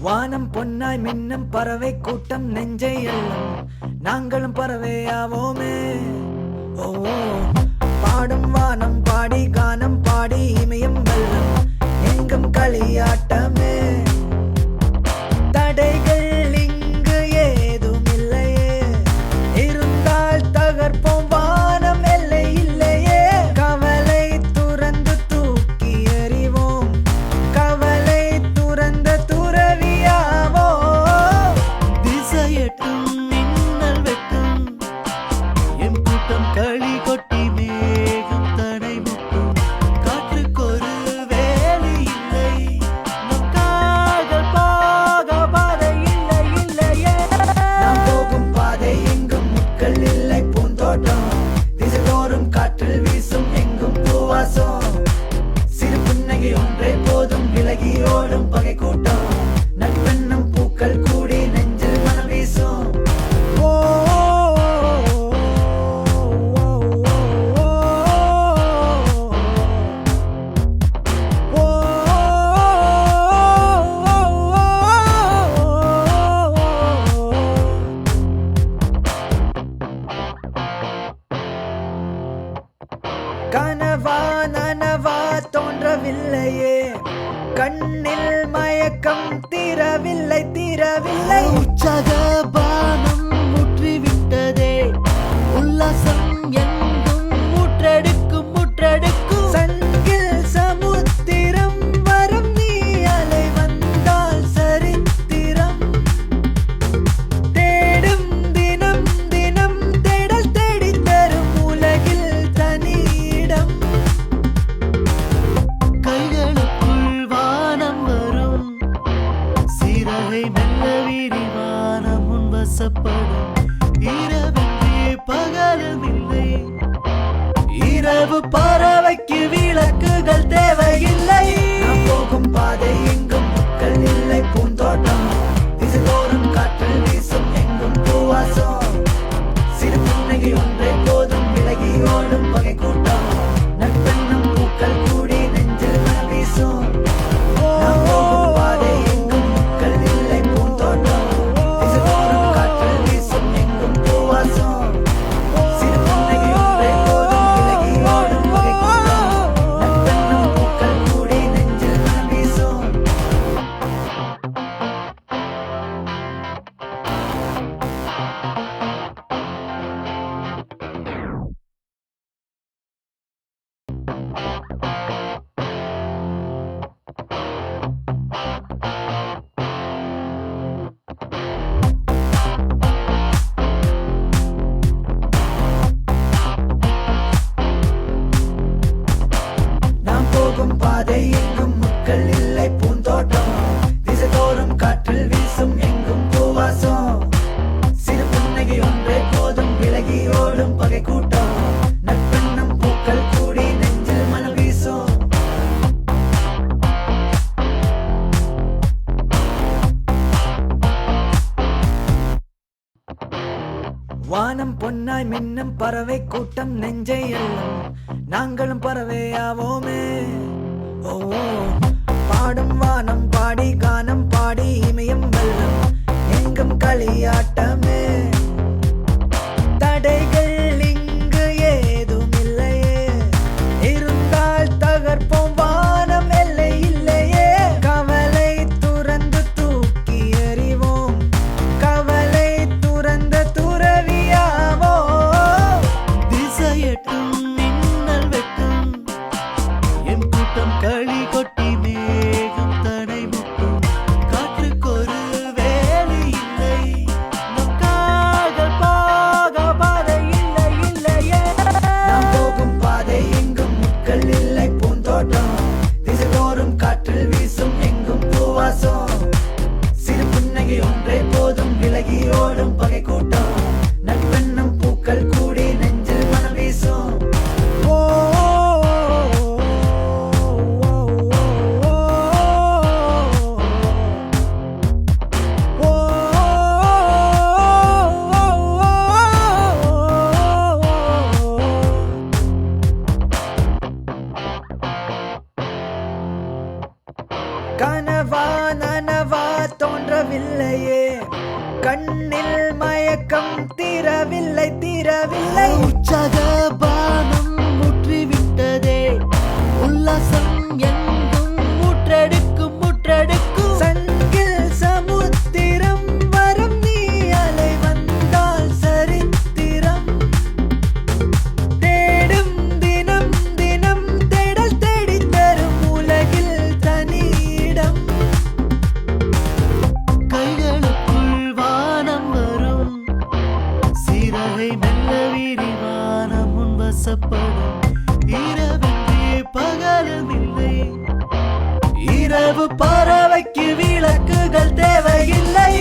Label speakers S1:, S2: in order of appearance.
S1: வானம் பொன்னாய் மின்னும் பறவை கூட்டம் நெஞ்சை எல்லும் நாங்களும் பறவையாவோமே. ஓ பாடும் வானம் பாடி கானம் பாடி இமயம் வெல்லும் எங்கும் களியாட்டமே. தடைகள் இங்கு ஏதும் இல்லையே, இருந்தால் தகர்ப்போம் வானம் எல்லை இல்லையே. கவலை துறந்து தூக்கி எறிவோம், கவலை துறந்த துறவியாவோ. திசையட்டும் மின்னல் வெட்டும் எம் கூட்டம் களி கொட்டி மேகம் தடை முட்டும். காற்றுக்கொரு வேலி இல்லை, நம் கால்கள் போக பாதை இல்லை இல்லையே. நாம் போகும் பாதை எங்கும் முட்கள் இல்லை பூந்தோட்டம், திசைதோறும் காற்றில் வீசும் எங்கும் பூவாசம். சிறு புன்னகை ஒன்றே போதும் விலகி ஓடும் பகை கூட்டம், நட்பென்னும் பூக்கள் கூடி நெஞ்சில் மனம் வீசும். கனவா நனவா தோன்றவில்லையே, கண்ணில் மயக்கம் தீரவில்லை தீரவில்லை. உற்சாக பானம் முற்றிவிட்டதே, உல்லாசம் எங்கும் முற்றெடுக்கும் முற்றெடுக்கும். சங்கில் சமுத்திரம் வரும் நீ அலை வந்தால் சரித்திரம் தேடும். தினம் தினம் தேடல் தேடி தரும் உலகில் தனியிடம். கைகளுக்குள் வானம் வரும், சிறகை மெல்ல விரிவானம் முன் வசப்படும். இரவென்றே பகலும் இல்லை, இரவு பறவைக்கு விளக்குகள் தேவையில்லை. நாம் போகும் பாதை எங்கும் முட்கள் இல்லை பூந்தோட்டம், திசைதோறும் காற்றில் வீசும் எங்கும் பூவாசம். சிறு புன்னகை ஒன்றே போதும் விலகி ஓடும் பகை கூட்டம், நட்பென்னும் பூக்கள் கூடி நெஞ்சில் மனம் வீசும். நாம் போகும் பாதை எங்கும் முட்கள் இல்லை பூந்தோட்டம், திசைதோறும் காற்றில் வீசும் எங்கும் பூவாசம். சிறு புன்னகை ஒன்றே போதும் விலகி ஓடும் பகை கூட்டம், நட்பென்னும் பூக்கள் கூடி நெஞ்சில் மனம் வீசும். நாம் போகும் பாதை எங்கும் முட்கள் இல்லை பூந்தோட்டம், திசைதோறும் காற்றில் வீசும் எங்கும் பூவாசம். சிறு புன்னகை ஒன்றே போதும் விலகி ஓடும் பகை கூட்டம், நட்பென்னும் பூக்கள் கூடி நெஞ்சில் மனம் வீசும். வானம் பொன்னாய் மின்னும் பறவை கூட்டம் நெஞ்சை எல்லும் நாங்களும் பறவையாவோமே. ஓ பாடும் வானம் பாடி கானம் பாடி இமயம் வெல்லும் எங்கும் களியாட்டமே. தடைகள் இங்கு ஏதும் இல்லையே, இருந்தால் தகர்ப்போம் வானம் எல்லை இல்லையே. கவலை துறந்து தூக்கி எறிவோம், கவலை துறந்த துறவியாவோ. திசையட்டும் மின்னல் வெட்டும் எம் கூட்டம் களி கொட்டி மேகம் தடை முட்டும். காற்றுக்கொரு வேலி இல்லை, நம் சிறகை மெல்ல விரிவானம் முன் வசப்படும் இரவுக்கு பகலும் இல்லை இரவு பறவைக்கு விளக்குகள் தேவையில்லை